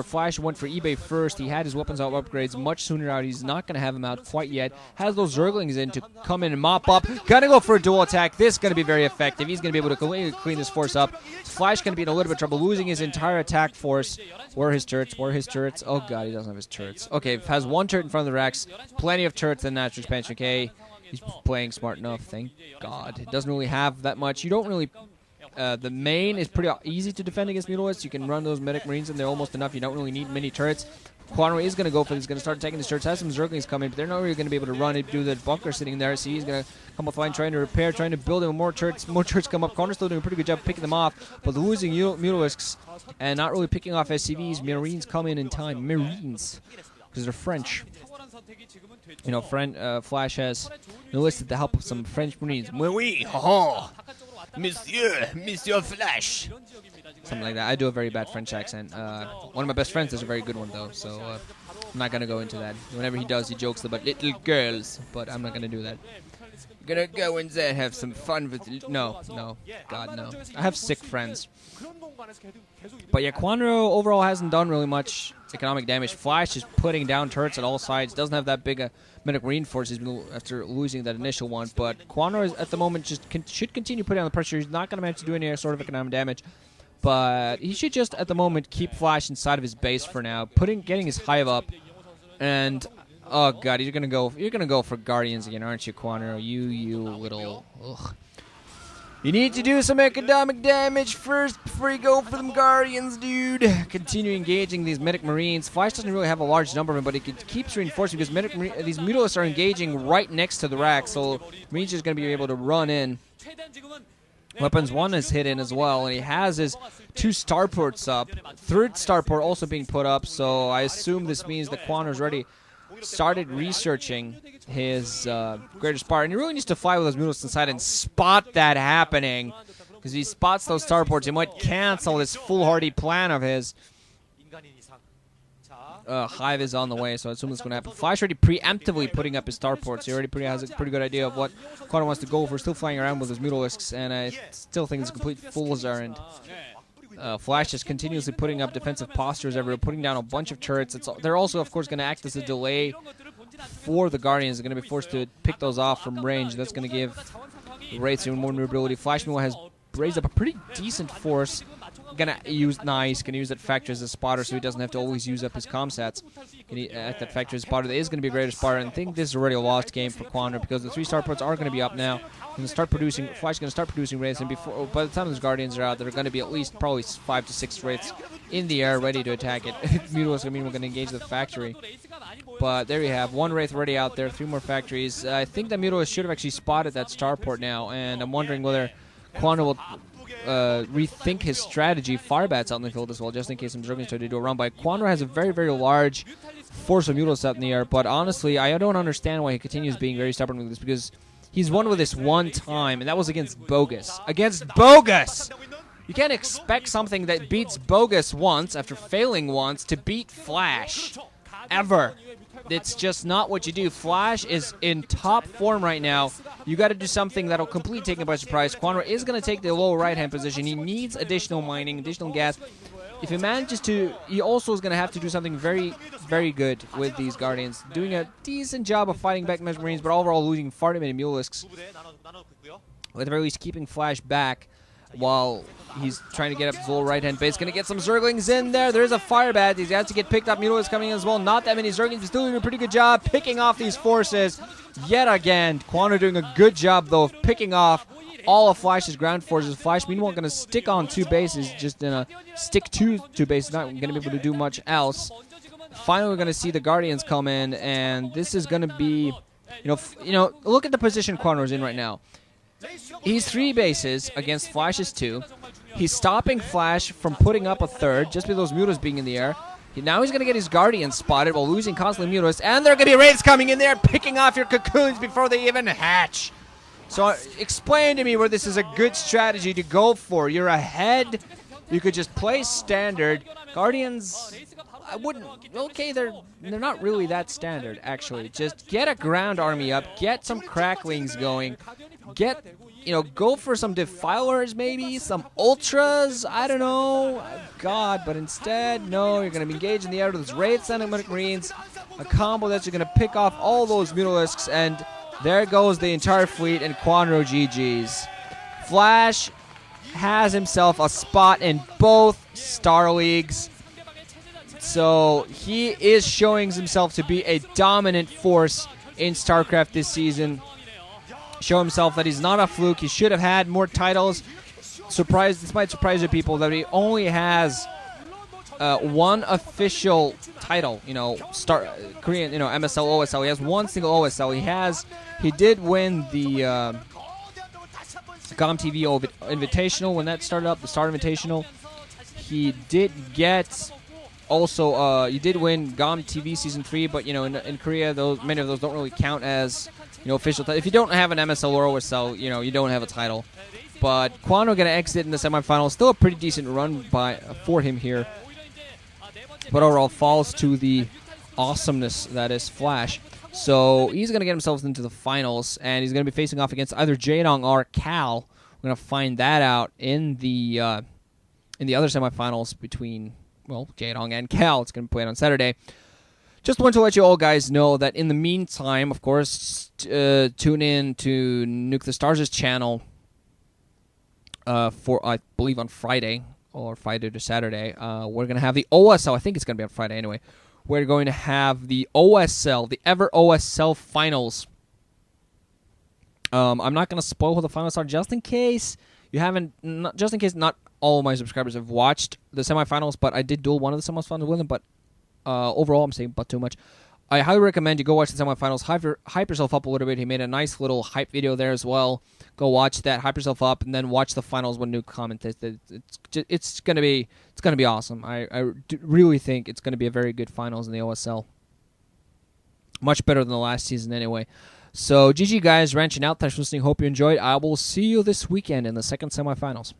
Flash went for eBay first. He had his weapons out upgrades much sooner out. He's not going to have them out quite yet. Has those Zerglings in to come in and mop up. Gonna go for a dual attack. This is going to be very effective. He's going to be able to clean this force up. Flash going to be in a little bit of trouble, losing his entire attack force. Where are his turrets? Where are his turrets? Oh god, he doesn't have his turrets. Okay, has one turret in front of the racks. Plenty of turrets in natural expansion. Okay, he's playing smart enough. Thank god. It doesn't really have that much. You don't really... the main is pretty easy to defend against Mutalisks. You can run those Medic Marines and they're almost enough. You don't really need many turrets. Kwanro is going to go for this. He's going to start attacking the turrets. Has some Zerglings coming, but they're not really going to be able to run it due to the bunker sitting there. So he's going to come offline, trying to repair, trying to build in more turrets. More turrets come up. Kwanro's still doing a pretty good job picking them off, but losing Mutalisks and not really picking off SCVs. Marines come in time. Marines, because they're French. You know, Flash has enlisted the help of some French Marines. Oui, ha Monsieur Flash. Something like that. I do a very bad French accent. One of my best friends does a very good one, though, so I'm not going to go into that. Whenever he does, he jokes about little girls, but I'm not going to do that. Gonna go in there and have some fun with... No, God, no. I have sick friends. But yeah, Kwanro overall hasn't done really much economic damage. Flash is putting down turrets at all sides. Doesn't have that big a Medic Marine force after losing that initial one. But Kwanro is, at the moment should continue putting on the pressure. He's not going to manage to do any sort of economic damage. But he should just, at the moment, keep Flash inside of his base for now. Getting his hive up. And... oh god, you're gonna go for Guardians again, aren't you, Kwanro? You little... ugh. You need to do some economic damage first before you go for them Guardians, dude. Continue engaging these Medic Marines. Flash doesn't really have a large number of them, but it keeps reinforcing because these Mutalisks are engaging right next to the rack, so Marines is going to be able to run in. Weapons 1 is hit in as well, and he has his 2 starports up. 3rd starport also being put up, so I assume this means that Kwanro's already started researching his greater spar, and he really needs to fly with those Mutalisks inside and spot that happening, because if he spots those starports, he might cancel this foolhardy plan of his. Hive is on the way, so I assume that's going to happen. Flash already preemptively putting up his starports. He already has a pretty good idea of what Kwanro wants to go for. Still flying around with his Mutalisks, and I still think it's a complete fool's errand. Flash is continuously putting up defensive postures everywhere, putting down a bunch of turrets. They're also, of course, going to act as a delay for the Guardians. They're going to be forced to pick those off from range. That's going to give the Wraiths even more maneuverability. Flash, meanwhile, has raised up a pretty decent force. Gonna use that factor as a spotter, so he doesn't have to always use up his comsats. At that factor as a spotter, there is going to be a greater spotter, and I think this is already a lost game for Kwanro because the 3 starports are going to be up now. Flash is going to start producing Wraiths, and by the time those Guardians are out, there are going to be at least probably 5 to 6 Wraiths in the air ready to attack it. Mutalisks, we're going to engage the factory. But there you have 1 Wraith already out there, 3 more factories. I think that Mutalisks should have actually spotted that starport now, and I'm wondering whether Kwanro will rethink his strategy. Firebats out in the field as well, just in case some Zerglings try to do a run by. Kwanro has a very, very large force of Mutalisks out in the air, but honestly, I don't understand why he continues being very stubborn with this, because he's won with this one time, and that was against Bogus. Against Bogus! You can't expect something that beats Bogus once, after failing once, to beat Flash. Ever. It's just not what you do. Flash is in top form right now. You got to do something that'll completely take him by surprise. Kwanro is going to take the low right-hand position. He needs additional mining, additional gas. If he manages to, he also is going to have to do something very, very good with these Guardians. Doing a decent job of fighting back Medic Marines, but overall losing far too many Mutalisks. Or at the very least, keeping Flash back while he's trying to get up his low right-hand base. Going to get some Zerglings in there. There's a Firebat. He's got to get picked up. Mutalisks coming in as well. Not that many Zerglings, but still doing a pretty good job picking off these forces. Yet again, Kwanro doing a good job, though, of picking off all of Flash's ground forces. Flash, meanwhile, going to stick on 2 bases, just in a stick to 2 bases. Not going to be able to do much else. Finally, we're going to see the Guardians come in, and this is going to be, you know, look at the position Kwanro's in right now. He's 3 bases against Flash's 2. He's stopping Flash from putting up a 3rd, just with those Mutalisks being in the air. Now he's going to get his Guardians spotted while losing constantly Mutalisks, and there are going to be Wraiths coming in there, picking off your cocoons before they even hatch. So explain to me where this is a good strategy to go for. You're ahead. You could just play standard. Guardians, I wouldn't. Okay, they're not really that standard, actually. Just get a ground army up, get some cracklings going, get go for some defilers, maybe some ultras. I don't know, God. But instead, no, you're going to be engaged in the air with those Wraiths and Marines, a combo that you're going to pick off all those Mutalisks, and there goes the entire fleet and Kwanro GG's. Flash has himself a spot in both Star Leagues. So he is showing himself to be a dominant force in StarCraft this season. Show himself that he's not a fluke. He should have had more titles. This might surprise you people that he only has one official title. Korean, MSL, OSL. He has one single OSL. He did win the GOM TV Invitational when that started up, the Star Invitational. He did get also, you did win GOM TV Season 3, but, in Korea, many of those don't really count as, official titles. If you don't have an MSL or OSL, you don't have a title. But Kwanro going to exit in the semifinals. Still a pretty decent run for him here. But overall, falls to the awesomeness that is Flash. So he's going to get himself into the finals, and he's going to be facing off against either Jaedong or Cal. We're going to find that out in the other semifinals between, Jaedong and Cal. It's going to be played on Saturday. Just want to let you all guys know that in the meantime, of course, tune in to Nuke the Stars' channel for, I believe, on Friday, or Friday to Saturday. We're going to have the OSL. I think it's going to be on Friday anyway. We're going to have the OSL, the Ever OSL finals. I'm not going to spoil who the finals are, just in case not all of my subscribers have watched the semifinals, but I did duel one of the semifinals with them. But overall, I'm saying but too much. I highly recommend you go watch the semifinals. Hype yourself up a little bit. He made a nice little hype video there as well. Go watch that. Hype yourself up, and then watch the finals when Nuke commentates. It's gonna be awesome. I really think it's gonna be a very good finals in the OSL. Much better than the last season, anyway. So GG guys, ranching out. Thanks for listening. Hope you enjoyed. I will see you this weekend in the second semifinals.